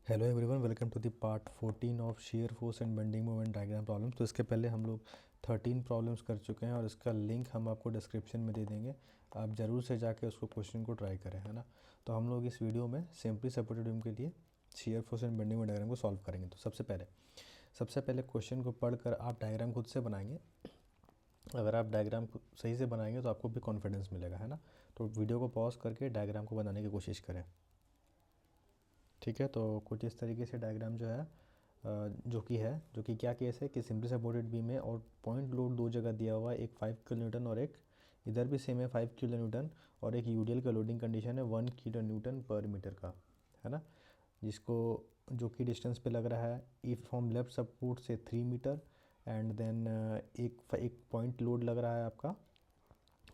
Hello everyone, welcome to the part 14 of shear force and bending moment diagram problem. तो इसके पहले हम लोग 13 प्रॉब्लम्स कर चुके हैं और इसका लिंक हम आपको डिस्क्रिप्शन में दे देंगे। आप ज़रूर से जाके उसको क्वेश्चन को ट्राई करें, है ना। तो हम लोग इस वीडियो में सिंपली सपोर्टेड बीम के लिए share force and bending moment diagram को सॉल्व करेंगे। तो सबसे पहले क्वेश्चन को पढ़कर आप डायग्राम खुद से बनाएंगे। अगर आप डायग्राम सही से बनाएंगे तो आपको भी कॉन्फिडेंस मिलेगा, है ना। तो वीडियो को पॉज करके डायग्राम को बनाने की कोशिश करें, ठीक है। तो कुछ इस तरीके से डायग्राम जो है जो कि क्या केस है कि सिंपली सपोर्टेड बीम है और पॉइंट लोड दो जगह दिया हुआ है, एक 5 किलो न्यूटन और एक इधर भी सेम है 5 किलो न्यूटन, और एक यूडीएल का लोडिंग कंडीशन है 1 किलो न्यूटन पर मीटर का, है ना। जिसको जो कि डिस्टेंस पे लग रहा है इफ फ्रॉम लेफ्ट सपोर्ट से 3 मीटर एंड देन एक पॉइंट लोड लग रहा है आपका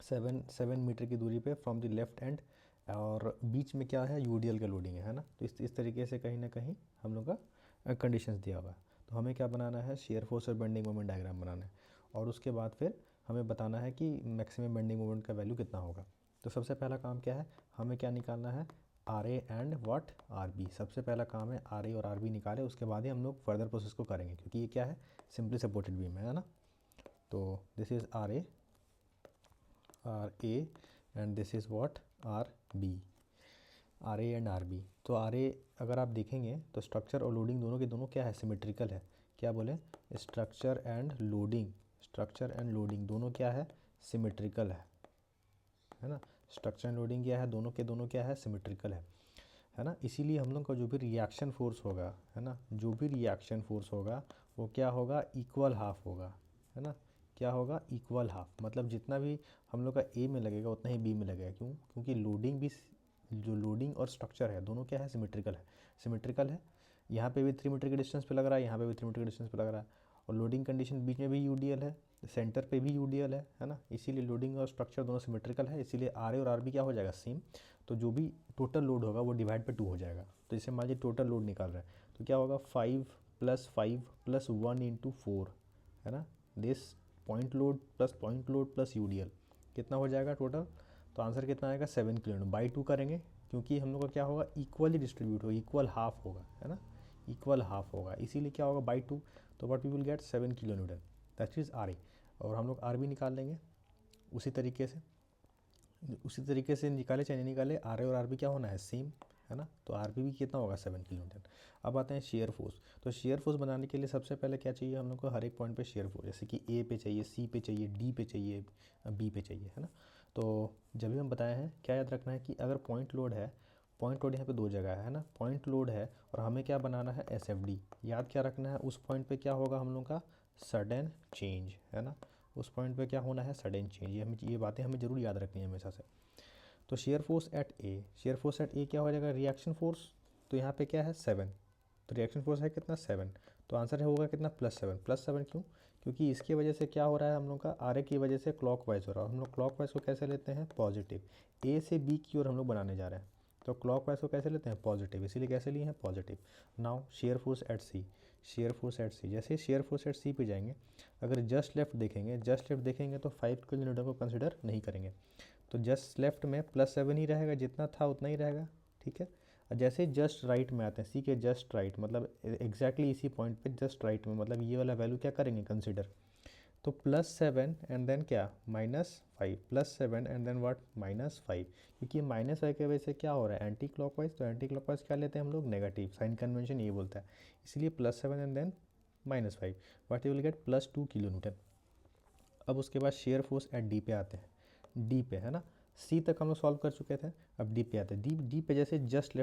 7 मीटर की दूरी पे फ्रॉम द लेफ्ट एंड, और बीच में क्या है यूडीएल का लोडिंग है ना। तो इस तरीके से कहीं ना कहीं हम लोग का कंडीशंस दिया हुआ है। तो हमें क्या बनाना है, शेयर फोर्स और बेंडिंग मोमेंट डायग्राम बनाना है, और उसके बाद फिर हमें बताना है कि मैक्सिमम बेंडिंग मोमेंट का वैल्यू कितना होगा। तो सबसे पहला काम क्या है, हमें क्या निकालना है, R A and what R B. सबसे पहला काम है आर ए और आर बी निकाले, उसके बाद ही हम लोग फर्दर प्रोसेस को करेंगे, क्योंकि ये क्या है, सिंपली सपोर्टेड बीम है ना। तो this is R A and this is what R B, R A and R B. तो आर ए अगर आप देखेंगे तो स्ट्रक्चर और लोडिंग दोनों के दोनों क्या है, सिमेट्रिकल है। क्या बोले, स्ट्रक्चर एंड लोडिंग दोनों क्या है, सिमेट्रिकल है ना। स्ट्रक्चर एंड लोडिंग क्या है, दोनों के दोनों क्या है, सिमेट्रिकल है ना। इसीलिए हम लोग का जो भी रिएक्शन फोर्स होगा, है ना, जो भी रिएक्शन फोर्स होगा वो क्या होगा, इक्वल हाफ होगा, है ना। क्या होगा, इक्वल हाफ, मतलब जितना भी हम लोग का ए में लगेगा उतना ही बी में लगेगा। क्यों, क्योंकि लोडिंग भी, जो लोडिंग और स्ट्रक्चर है दोनों क्या है, सिमेट्रिकल है। यहाँ पे भी 3 मीटर के डिस्टेंस पे लग रहा है, यहाँ पे भी 3 मीटर के डिस्टेंस पे लग रहा है, और लोडिंग कंडीशन बीच में भी यूडीएल है, सेंटर पे भी यूडीएल है ना। इसीलिए लोडिंग और स्ट्रक्चर दोनों सिमेट्रिकल है, इसीलिए आर ए और आर बी क्या हो जाएगा, सेम। तो जो भी टोटल लोड होगा वो डिवाइड पे 2 हो जाएगा। तो जैसे मान लीजिए टोटल लोड निकाल रहे हैं तो क्या होगा, 5 + 5 + 1 × 4, है ना। This point load plus UDL कितना हो जाएगा टोटल। तो आंसर कितना आएगा, 7 किलो न्यूटन बाई 2 करेंगे, क्योंकि हम लोग का क्या होगा, इक्वली डिस्ट्रीब्यूट होगा, इक्वल हाफ होगा, है ना, इक्वल हाफ होगा, इसीलिए क्या होगा, बाई 2। तो what we will get 7 kilo newton, that is R A. और हम लोग आर बी निकाल लेंगे उसी तरीके से निकाले चाहे नहीं निकाले, आर ए और आर बी क्या होना है, सेम, है ना। तो आर बी भी कितना होगा, 7 किलो न्यूटन। अब आते हैं शेयर फोर्स। तो शेयर फोर्स बनाने के लिए सबसे पहले क्या चाहिए हम लोग को, हर एक पॉइंट पे शेयर फोर्स, जैसे कि ए पे चाहिए, सी पे चाहिए, डी पे चाहिए, बी पे चाहिए, है ना। तो जब भी हम बताए हैं, क्या याद रखना है कि अगर पॉइंट लोड है, पॉइंट लोड यहाँ पे 2 जगह है ना, पॉइंट लोड है और हमें क्या बनाना है, एस एफ डी। याद क्या रखना है, उस पॉइंट पे क्या होगा हम लोग का, सडन चेंज, है ना। उस पॉइंट पे क्या होना है, सडन चेंज। ये बातें हमें जरूर याद रखनी है हमेशा से। तो शेयर फोर्स एट ए क्या हो जाएगा, रिएक्शन फोर्स। तो यहाँ पे क्या है, 7। तो रिएक्शन फोर्स है कितना, 7। तो आंसर होगा कितना, +7 क्यों, क्योंकि इसकी वजह से क्या हो रहा है हम लोग का, आर ए की वजह से क्लॉकवाइज हो रहा है। हम लोग क्लॉकवाइज को कैसे लेते हैं, पॉजिटिव। ए से बी की ओर हम लोग बनाने जा रहे हैं, तो क्लॉकवाइज को कैसे लेते हैं, पॉजिटिव, इसीलिए कैसे लिए हैं, positive. Now shear force at C, जैसे शेयर फोर्स एट सी पे जाएंगे, अगर जस्ट लेफ्ट देखेंगे तो 5 किलो न्यूटन को कंसिडर नहीं करेंगे। तो जस्ट लेफ्ट में +7 ही रहेगा, जितना था उतना ही रहेगा, ठीक है। और जैसे जस्ट राइट में आते हैं, सी के जस्ट राइट, मतलब एग्जैक्टली इसी पॉइंट पे जस्ट राइट में, मतलब ये वाला वैल्यू क्या करेंगे, कंसिडर। तो +7 एंड देन क्या, -5, +7 एंड देन व्हाट, -5, क्योंकि -5 की वजह से क्या हो रहा है, एंटी क्लॉकवाइज। तो एंटी क्लॉकवाइज क्या लेते हैं हम लोग, नेगेटिव, साइन कन्वेंशन ये बोलता है। इसलिए +7 and then -5, what you will get, +2 kilo newton. अब उसके बाद शेयर फोर्स एट डी पे आते हैं, डी पे, है ना। सी तक हम लोग सॉल्व कर चुके थे, अब डी पे आते हैं। डी पे जैसे जस्ट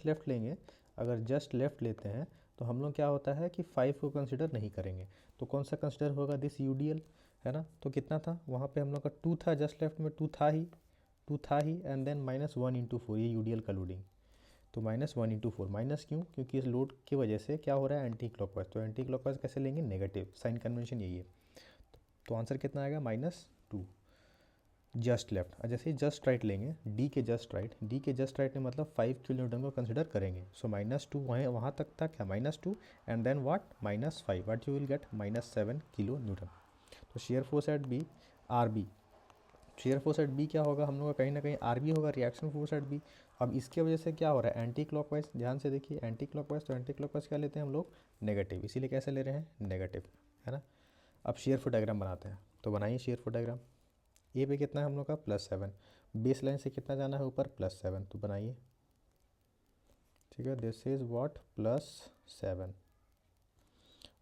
लेफ्ट लेंगे, अगर जस्ट लेफ्ट लेते हैं तो हम लोग क्या होता है कि 5 को कंसिडर नहीं करेंगे। तो कौन सा कंसिडर होगा, दिस यूडीएल, है ना। तो कितना था वहाँ पे हम लोग का 2 था, जस्ट लेफ्ट में 2 था ही एंड देन -1 × 4, ये यूडीएल का लोडिंग। तो -1 × 4, माइनस क्यों, क्योंकि इस लोड की वजह से क्या हो रहा है, एंटी क्लॉकवाइज। तो एंटी क्लॉकवाइज कैसे लेंगे, नेगेटिव, साइन कन्वेंशन यही है। तो आंसर कितना आएगा, -2 जस्ट लेफ्ट। और जैसे ही जस्ट राइट लेंगे, डी के जस्ट राइट में मतलब 5 किलो न्यूटन को कंसिडर करेंगे। सो -2 वहाँ तक था क्या, -2 and then what, -5, what you will get, -7 kilo newton. तो shear force at B, R B, shear force at B क्या होगा हम लोग का, कहीं ना कहीं आर बी होगा, रिएक्शन फोर्स एट बी। अब इसके वजह से क्या हो रहा है, एंटी क्लॉकवाइज, ध्यान से देखिए एंटी क्लॉकवाइज, तो एंटी क्लॉकवाइज क्या लेते हैं हम लोग, नेगेटिव, इसीलिए कैसे ले रहे हैं, नेगेटिव, है ना। अब शेयर फोर्स डायग्राम बनाते हैं, तो बनाइए शेयर फोर्स डायग्राम। ए पे कितना है हम लोग का, +7, बेस लाइन से कितना जाना है ऊपर, +7, तो बनाइए, ठीक है, दिस इज व्हाट, +7।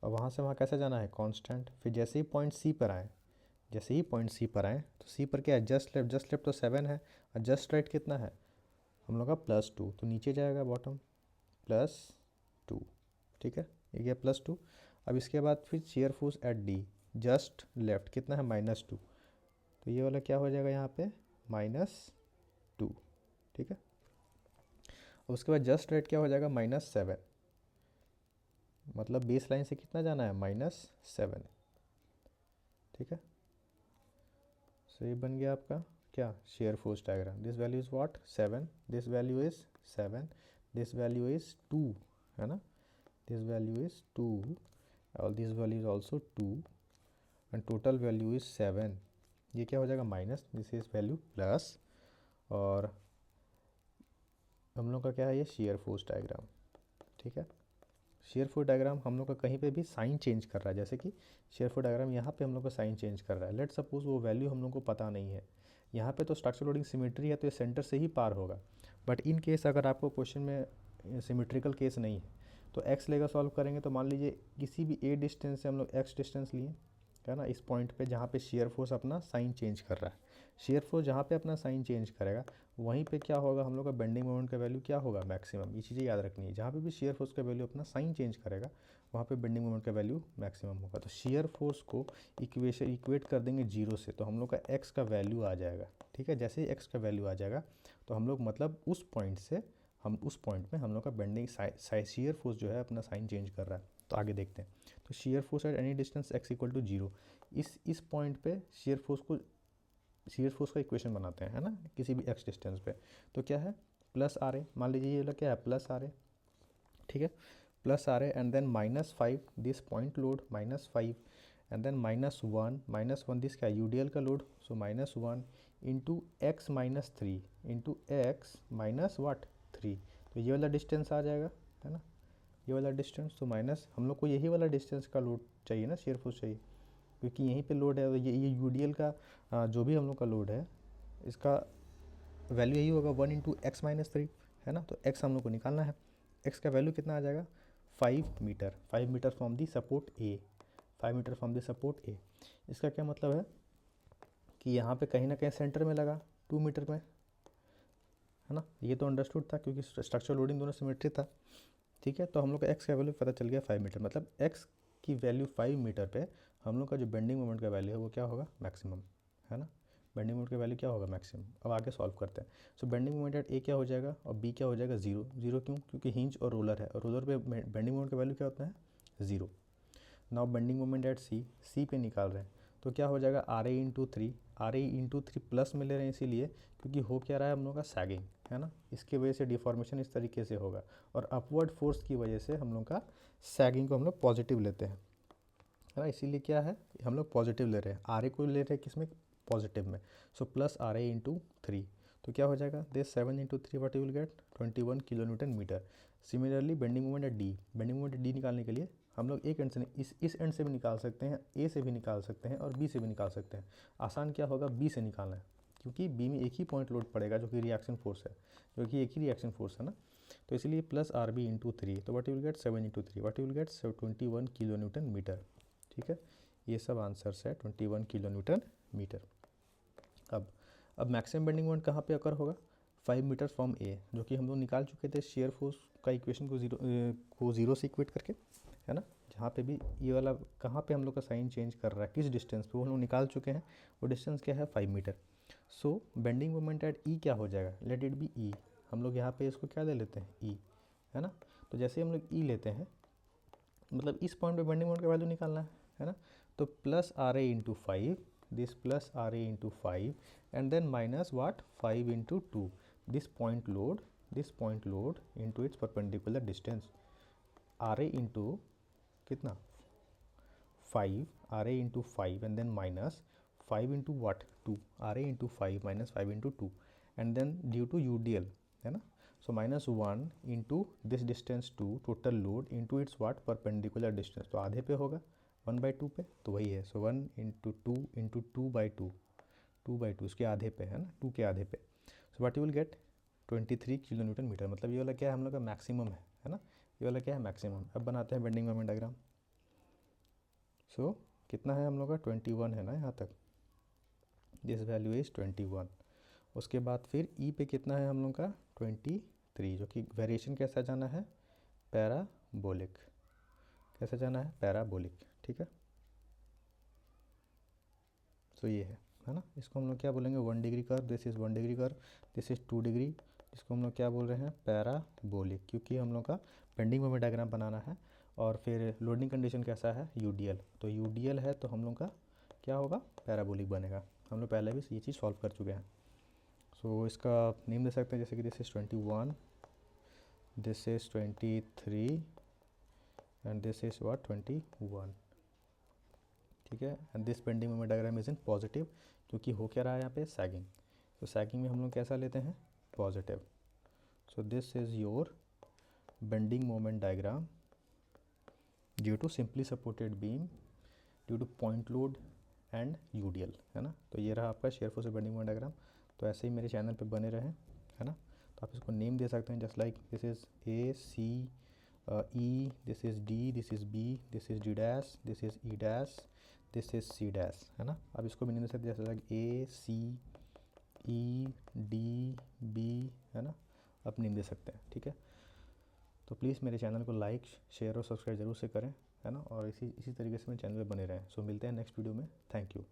और वहाँ से वहाँ कैसे जाना है, कांस्टेंट। फिर जैसे ही पॉइंट सी पर आए, जैसे ही पॉइंट सी पर आए, तो सी पर क्या है, जस्ट लेफ्ट, जस्ट लेफ्ट तो 7 है, और जस्ट राइट कितना है हम लोग का, +2, तो नीचे जाएगा बॉटम, +2, ठीक है, ये गया +2। अब इसके बाद फिर share force eight D, just left कितना है, -2, तो ये वाला क्या हो जाएगा यहाँ पे, -2, ठीक है। और उसके बाद जस्ट राइट क्या हो जाएगा, -7, मतलब बेस लाइन से कितना जाना है, -7, ठीक है। सो ये बन गया आपका क्या, shear force diagram. This value is what, 7, this value is 7, this value is 2, है ना, दिस वैल्यू इज़ 2, और this value is also 2, and total value is 7। ये क्या हो जाएगा, minus, this is value plus, और हम लोग का क्या है, ये शेयर फोर्स डायग्राम, ठीक है। शेयर फोर्स डायग्राम हम लोग का कहीं पे भी साइन चेंज कर रहा है, जैसे कि शेयर फोर्स डायग्राम यहाँ पे हम लोग का साइन चेंज कर रहा है। लेट सपोज वो वैल्यू हम लोग को पता नहीं है, यहाँ पे तो स्ट्रक्चर लोडिंग सिमेट्री है, तो ये सेंटर से ही पार होगा। बट इन केस अगर आपको क्वेश्चन में सिमेट्रिकल केस नहीं है, तो एक्स लेकर सॉल्व करेंगे, तो मान लीजिए किसी भी ए डिस्टेंस से हम लोग एक्स डिस्टेंस लिए, है ना, इस पॉइंट पे जहाँ पे शेयर फोर्स अपना साइन चेंज कर रहा है, शेयर फोर्स जहाँ पे अपना साइन चेंज करेगा, वहीं पे क्या होगा हम लोग का, बेंडिंग मोमेंट का वैल्यू क्या होगा, मैक्सिमम। ये चीज़ें याद रखनी है, जहाँ पे भी शेयर फोर्स का वैल्यू अपना साइन चेंज करेगा, वहाँ पे बेंडिंग मोमेंट का वैल्यू मैक्सिमम होगा। तो शेयर फोर्स को इक्वेट कर देंगे 0 से, तो हम लोग का एक्स का वैल्यू आ जाएगा, ठीक है। जैसे ही एक्स का वैल्यू आ जाएगा, तो हम लोग मतलब उस पॉइंट से, हम उस पॉइंट में हम लोग का बेंडिंग शेयर फोर्स जो है अपना साइन चेंज कर रहा है। तो आगे देखते हैं, तो shear force at any distance x = 0, इस पॉइंट पे शेयर फोर्स का इक्वेशन बनाते हैं, है ना, किसी भी x डिस्टेंस पे। तो क्या है, +RA, मान लीजिए ये वाला क्या है, +RA, ठीक है, +RA, and then -5 this point load, -5, and then -1 this क्या है, यूडीएल का load, so -1 into x -3 into x minus what 3, तो ये वाला डिस्टेंस आ जाएगा, है ना, ये वाला डिस्टेंस। तो माइनस हम लोग को यही वाला डिस्टेंस का लोड चाहिए ना, शेयर फोर्स चाहिए, क्योंकि यहीं पे लोड है, ये यूडीएल का जो भी हम लोग का लोड है, इसका वैल्यू यही होगा 1 इंटू एक्स -3, है ना। तो x हम लोग को निकालना है, x का वैल्यू कितना आ जाएगा, 5 metre, 5 metre from the support A, 5 metre from the support A. इसका क्या मतलब है कि यहाँ पे कहीं ना कहीं सेंटर में लगा 2 मीटर में, है ना, ये तो अंडरस्टूड था क्योंकि स्ट्रक्चर लोडिंग दोनों सिमेट्री था, ठीक है। तो हम लोग का x का वैल्यू पता चल गया 5 मीटर, मतलब x की वैल्यू 5 मीटर पे हम लोग का जो बेंडिंग मोमेंट का वैल्यू है वो क्या होगा, मैक्सिमम, है ना, बेंडिंग मोमेंट का वैल्यू क्या होगा, मैक्सिमम। अब आगे सॉल्व करते हैं। सो बेंडिंग मोमेंट एट ए क्या हो जाएगा और बी क्या हो जाएगा, 0 0, क्यों, क्योंकि हिंज और रोलर है, और रोलर पे बेंडिंग मोमेंट का वैल्यू क्या होता है, 0। Now bending moment at C पे निकाल रहे हैं, तो क्या हो जाएगा, R A into three plus में ले रहे हैं इसीलिए क्योंकि हो क्या रहा है हम लोग का, सैगिंग, है ना, इसकी वजह से डिफॉर्मेशन इस तरीके से होगा, और अपवर्ड फोर्स की वजह से हम लोग का सैगिंग को हम लोग पॉजिटिव लेते हैं, है ना, इसीलिए क्या है हम लोग पॉजिटिव ले रहे हैं, आर ए को ले रहे हैं किस में, पॉजिटिव में। सो +RA इंटू 3, तो क्या हो जाएगा, this 7 into 3 what you will get, 21 kilonewton metre. Similarly bending moment at D, bending moment at D निकालने के लिए हम लोग एक एंड से इस एंड से भी निकाल सकते हैं, ए से भी निकाल सकते हैं, और बी से भी निकाल सकते हैं। आसान क्या होगा, बी से निकालना है, क्योंकि बी में एक ही पॉइंट लोड पड़ेगा जो कि रिएक्शन फोर्स है, जो कि एक ही रिएक्शन फोर्स है ना। तो इसलिए +RB इंटू 3, तो what you will get 7 into 3, what you will get 21 kilonewton metre, ठीक है। ये सब आंसर्स है, 21 किलोन्यूटन मीटर। अब मैक्सिमम बेंडिंग मोमेंट कहाँ पे अकर होगा, 5 मीटर फ्रॉम ए, जो कि हम लोग निकाल चुके थे शेयर फोर्स का इक्वेशन को जीरो से इक्वेट करके, है ना। जहाँ पे भी ये वाला कहाँ पे हम लोग का साइन चेंज कर रहा है, किस डिस्टेंस पे, वो हम लोग निकाल चुके हैं, वो डिस्टेंस क्या है, 5 metre. So bending moment at E क्या हो जाएगा, लेट इट बी ई, हम लोग यहाँ पे इसको क्या ले लेते हैं, ई, है ना। तो जैसे हम लोग ई लेते हैं, मतलब इस पॉइंट पे बेंडिंग मोमेंट का वैल्यू निकालना है ना। तो +RA into 5, this +RA into 5, and then minus what 5 into 2, this point load into its perpendicular distance, RA into कितना 5, RA into 5, and then minus 5 into what 2, RA into 5 minus 5 into 2 and then due to UDL, है ना. So -1 into this distance 2 total load into its what perpendicular distance, तो आधे पे होगा 1/2 पे, तो वही है. सो 1 इंटू 2 इंटू 2/2, 2/2 इसके आधे पे, है ना, 2 के आधे पे. So what you will get 23 kilo newton metre. मतलब ये वाला क्या है हम लोग का मैक्सिमम है ना, ये वाला क्या है मैक्सिमम. अब बनाते हैं बेंडिंग मोमेंट डायग्राम. सो कितना है हम लोग का 21 है ना यहाँ तक, दिस वैल्यू इज़ 21. उसके बाद फिर ई पे कितना है हम लोग का 23, जो कि वेरिएशन कैसा जाना है पैराबोलिक, कैसे जाना है पैराबोलिक, ठीक है. सो ये है ना, इसको हम लोग क्या बोलेंगे 1 degree curve, this is 1 degree curve, this is 2 degree, इसको हम लोग क्या बोल रहे हैं पैराबोलिक, क्योंकि हम लोग का बेंडिंग मोमेंट डायग्राम बनाना है. और फिर लोडिंग कंडीशन कैसा है UDL, तो UDL है तो हम लोग का क्या होगा पैराबोलिक बनेगा. हम लोग पहले भी ये चीज़ सॉल्व कर चुके हैं. सो इसका नेम दे सकते हैं जैसे कि this is 21, this is 23 and this is what 21, ठीक है. And this bending moment diagram is in positive, क्योंकि हो क्या रहा है यहाँ पे सैगिंग. तो सैगिंग में हम लोग कैसा लेते हैं positive. So this is your bending moment diagram due to simply supported beam due to point load and UDL, है ना. तो ये रहा आपका shear force bending moment diagram. तो ऐसे ही मेरे चैनल पे बने रहें, है ना. तो आप इसको नेम दे सकते हैं just like this is AC, E, this is D, this is B, this is D dash, this is E dash, this is C dash, है ना. आप इसको भी नेम दे सकते हैं जैसे लाइक ACED B, है ना, आप नेम दे सकते हैं, ठीक है. तो प्लीज़ मेरे चैनल को लाइक शेयर और सब्सक्राइब जरूर से करें, है ना. और इसी तरीके से मेरे चैनल पे बने रहें. सो मिलते हैं नेक्स्ट वीडियो में. Thank you.